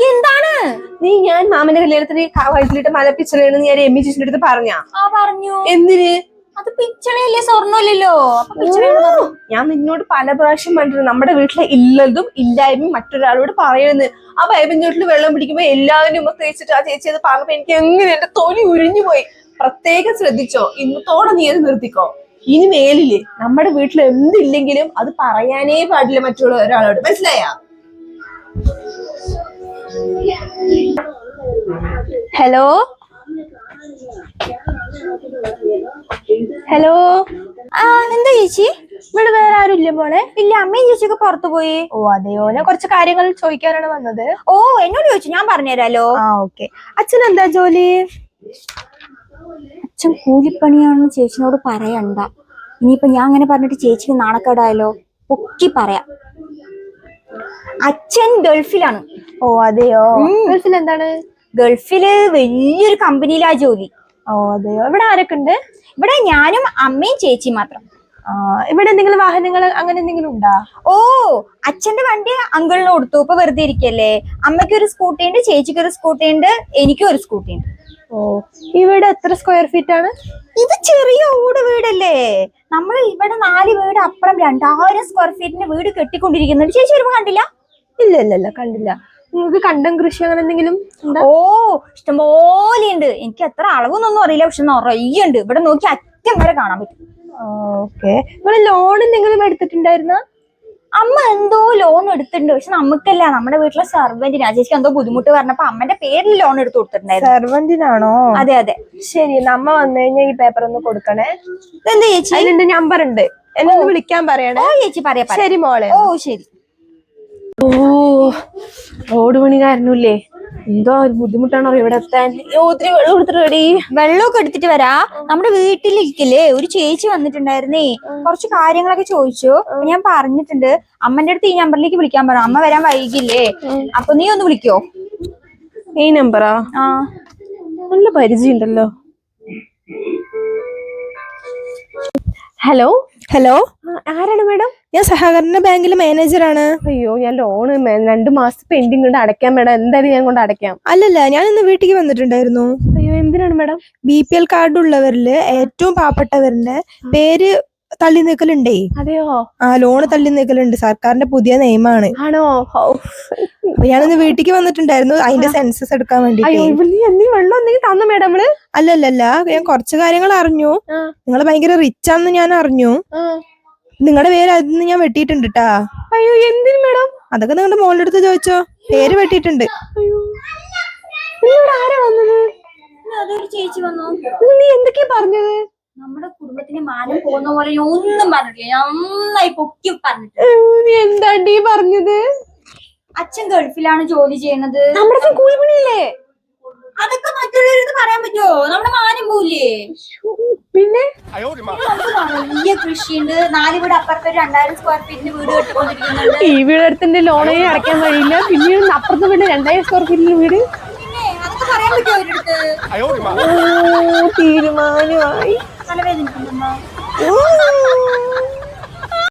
എന്താണ് നീ ഞാൻ മാമന്റെ കല്യാണത്തിന് വയറ്റിലിട്ട് മല പിച്ചളയെന്ന് ഞാൻ എമ്മി ചേച്ചിന്റെ അടുത്ത് പറഞ്ഞാ? പറഞ്ഞു. എന്തിന്? അത് പിച്ചളയല്ലേ, സ്വർണ്ണമല്ലല്ലോ. ഞാൻ നിന്നോട് പല പ്രാവശ്യം പറഞ്ഞിട്ടുണ്ട് നമ്മുടെ വീട്ടിലെ ഇല്ലതും ഇല്ലായ്മയും മറ്റൊരാളോട് പറയുന്നത്. ആ പൈപ്പിൻചോട്ടിൽ വെള്ളം പിടിക്കുമ്പോ എല്ലാവരും തേച്ചിട്ട് ആ ചേച്ചി അത് പറഞ്ഞപ്പോ എനിക്ക് എങ്ങനെ എന്റെ തൊലി ഉരിഞ്ഞു പോയി. പ്രത്യേകം ശ്രദ്ധിച്ചോ, ഇന്നത്തോടെ നീ അത് നിർത്തിക്കോ. ഇനി മേലില് നമ്മുടെ വീട്ടിൽ എന്തില്ലെങ്കിലും അത് പറയാനേ പാടില്ല മറ്റുള്ള ഒരാളോട്, മനസ്സിലായാ? Hello hello. എന്താ ചേച്ചി? ഇവിടെ വേറെ ആരും ഇല്ല മോളെ? ഇല്ല, അമ്മയും ചേച്ചിയൊക്കെ പുറത്തു പോയി. ഓ അതെയോ, ഞാൻ കുറച്ച് കാര്യങ്ങൾ ചോദിക്കാനാണ് വന്നത്. ഓ എന്നോട് ചോദിച്ചു, ഞാൻ പറഞ്ഞുതരാലോ. ഓക്കെ. അച്ഛൻ എന്താ ജോലി? അച്ഛൻ കൂലിപ്പണിയാണെന്ന് ചേച്ചിനോട് പറയണ്ട. ഇനിയിപ്പൊ ഞാൻ അങ്ങനെ പറഞ്ഞിട്ട് ചേച്ചിക്ക് നാണക്കേടായാലോ. പൊക്കി പറയാം. അച്ഛൻ ഗൾഫിലാണ്. ഓ അതെയോ, ഗൾഫിൽ എന്താണ്? ഗൾഫില് വലിയൊരു കമ്പനിയിലാ ജോലി. ഓ അതെയോ. ഇവിടെ ആരൊക്കെ ഉണ്ട്? ഇവിടെ ഞാനും അമ്മയും ചേച്ചിയും മാത്രം. ഇവിടെ എന്തെങ്കിലും വാഹനങ്ങൾ അങ്ങനെ എന്തെങ്കിലും ഉണ്ടാ? ഓ, അച്ഛന്റെ വണ്ടി അങ്കിളിന് കൊടുത്തു. ഇപ്പൊ വെറുതെ ഇരിക്കല്ലേ. അമ്മയ്ക്ക് ഒരു സ്കൂട്ടി ഉണ്ട്, ചേച്ചിക്ക് ഒരു സ്കൂട്ടി ഉണ്ട്, എനിക്കും ഒരു സ്കൂട്ടി ഉണ്ട്. ഓ, ഇവിടെ എത്ര സ്ക്വയർ ഫീറ്റ് ആണ്? ഇത് ചെറിയ ഓട് വീടല്ലേ. നമ്മൾ ഇവിടെ 4 വീട് അപ്പുറം 2000 സ്ക്വയർ ഫീറ്റിന്റെ വീട് കെട്ടിക്കൊണ്ടിരിക്കുന്നുണ്ട്. ചേച്ചി വരുമ്പോ കണ്ടില്ല? ഇല്ല കണ്ടില്ല. നിങ്ങൾക്ക് കണ്ടം കൃഷി അങ്ങനെ എന്തെങ്കിലും? ഓ, ഇഷ്ടംപോലെ ഉണ്ട്. എനിക്ക് എത്ര അളവൊന്നും അറിയില്ല, പക്ഷെ നിറയുണ്ട്. ഇവിടെ നോക്കി അറ്റം വരെ കാണാൻ പറ്റും. ഓക്കെ. നിങ്ങൾ ലോൺ എന്തെങ്കിലും എടുത്തിട്ടുണ്ടായിരുന്ന? അമ്മ എന്തോ ലോൺ എടുത്തിട്ടുണ്ട്, പക്ഷെ നമുക്കല്ല, നമ്മുടെ വീട്ടിലെ സർവന്റിനാ. ചേച്ചിക്ക് എന്തോ ബുദ്ധിമുട്ട് പറഞ്ഞപ്പോ അമ്മന്റെ പേരിൽ ലോൺ എടുത്ത് കൊടുത്തിട്ടുണ്ടായിരുന്നു. സർവന്റിനാണോ? അതെ അതെ. ശരി, നമ്മ വന്നു കഴിഞ്ഞാൽ ഈ പേപ്പർ ഒന്ന് കൊടുക്കണേ. എന്താ ചേച്ചി? അതിന്റെ നമ്പർ ഉണ്ട്, എന്നെ ഒന്ന് വിളിക്കാൻ പറയണേ. ഓ ചേച്ചി, പറയാ. ശരി മോളെ. ഓ ശരി. ഓ, റോഡ് പണിക്കാരനുല്ലേ, എന്തോ ഒരു ബുദ്ധിമുട്ടാണോ ഇവിടെ എത്താൻ. ഒത്തിരി വെള്ളം കൊടുത്തിട്ട് വെള്ളമൊക്കെ എടുത്തിട്ട് വരാ. നമ്മുടെ വീട്ടിലിരിക്കല്ലേ ഒരു ചേച്ചി വന്നിട്ടുണ്ടായിരുന്നേ. കുറച്ച് കാര്യങ്ങളൊക്കെ ചോദിച്ചു. ഞാൻ പറഞ്ഞിട്ടുണ്ട് അമ്മന്റെ അടുത്ത് ഈ നമ്പറിലേക്ക് വിളിക്കാൻ പറഞ്ഞു. അമ്മ വരാൻ വൈകില്ലേ, അപ്പൊ നീ ഒന്ന് വിളിക്കോ? ഈ നമ്പറാ? നല്ല പരിചയം ഉണ്ടല്ലോ. ഹലോ ഹലോ, ആരാണ് മാഡം? ഞാൻ സഹകരണ ബാങ്കിലെ മാനേജറാണ്. അയ്യോ, ഞാൻ ലോണ് 2 മാസം പെൻഡിങ് ഉണ്ട്, അടയ്ക്കാൻ മാഡം. എന്തായാലും ഞാൻ കൊണ്ട് അടയ്ക്കാം. അല്ലല്ല, ഞാൻ ഇന്ന് വീട്ടിലേക്ക് വന്നിട്ടുണ്ടായിരുന്നു. അയ്യോ, എന്തിനാണ് മാഡം? BPL കാർഡ് ഉള്ളവരില് ഏറ്റവും പാവപ്പെട്ടവരുടെ പേര് തള്ളി നീക്കലുണ്ടേ. അതെയോ? ലോണ് തള്ളി നീക്കലുണ്ട്. സർക്കാരിന്റെ പുതിയ നിയമമാണ്. ആണോ? അപ്പൊ ഞാനിന്ന് വീട്ടിലേക്ക് വന്നിട്ടുണ്ടായിരുന്നു അതിന്റെ സെൻസസ് എടുക്കാൻ വേണ്ടിട്ട്. വെള്ളം എന്തെങ്കിലും തന്നു മാഡം? അല്ലല്ല, ഞാൻ കുറച്ച് കാര്യങ്ങൾ അറിഞ്ഞു. നിങ്ങൾ ഭയങ്കര റിച്ച് ആണെന്ന് ഞാൻ അറിഞ്ഞു. നിങ്ങളുടെ പേര് അതിന്ന് ഞാൻ വെട്ടിയിട്ടുണ്ട് ട്ടാ. അയ്യോ, എന്തിനു മാഡം? അതൊക്കെ നിങ്ങളുടെ മോളുടെ അടുത്ത് ചോദിച്ചോ, പേര് വെട്ടിയിട്ടുണ്ട്. ആരാ വന്നത്? അതൊരു ചേച്ചി വന്നു. നീ എന്തൊക്കെയാ പറഞ്ഞത്? നമ്മുടെ കുടുംബത്തിന് മാനം പോകുന്ന പോലെ ഒന്നും പറഞ്ഞിട്ടില്ല, നന്നായി പൊക്കി പറഞ്ഞിട്ട്. നീ എന്താണ്ടി പറഞ്ഞത്? അച്ഛൻ ഗൾഫിലാണ് ജോലി ചെയ്യണത്. നമ്മുടെ കൂലിപ്പണിയല്ലേ? അതൊക്കെ മറ്റുള്ളവരടുത്ത് പറയാൻ പറ്റുമോ? നമ്മുടെ മാനം പോയില്ലേ? പിന്നെ വലിയ കൃഷിയുണ്ട്. 4 വീട് അപ്പുറത്ത് 2000 സ്ക്വയർ ഫീറ്റിന്റെ വീട് കെട്ടിക്കൊണ്ടിരിക്കുന്നുണ്ട്. ഈ വീടെടുത്തിന്റെ ലോണേ അടയ്ക്കാൻ കഴിയില്ല, പിന്നെ അപ്പുറത്ത് വീട് 2000 സ്ക്വയർ ഫീറ്റിന്റെ വീട്. പിന്നെ അതൊക്കെ പറയാൻ പറ്റുമോ അവരടുത്ത്? തീരുമാനമായി. തലവേദനിക്കുന്നുണ്ടോ?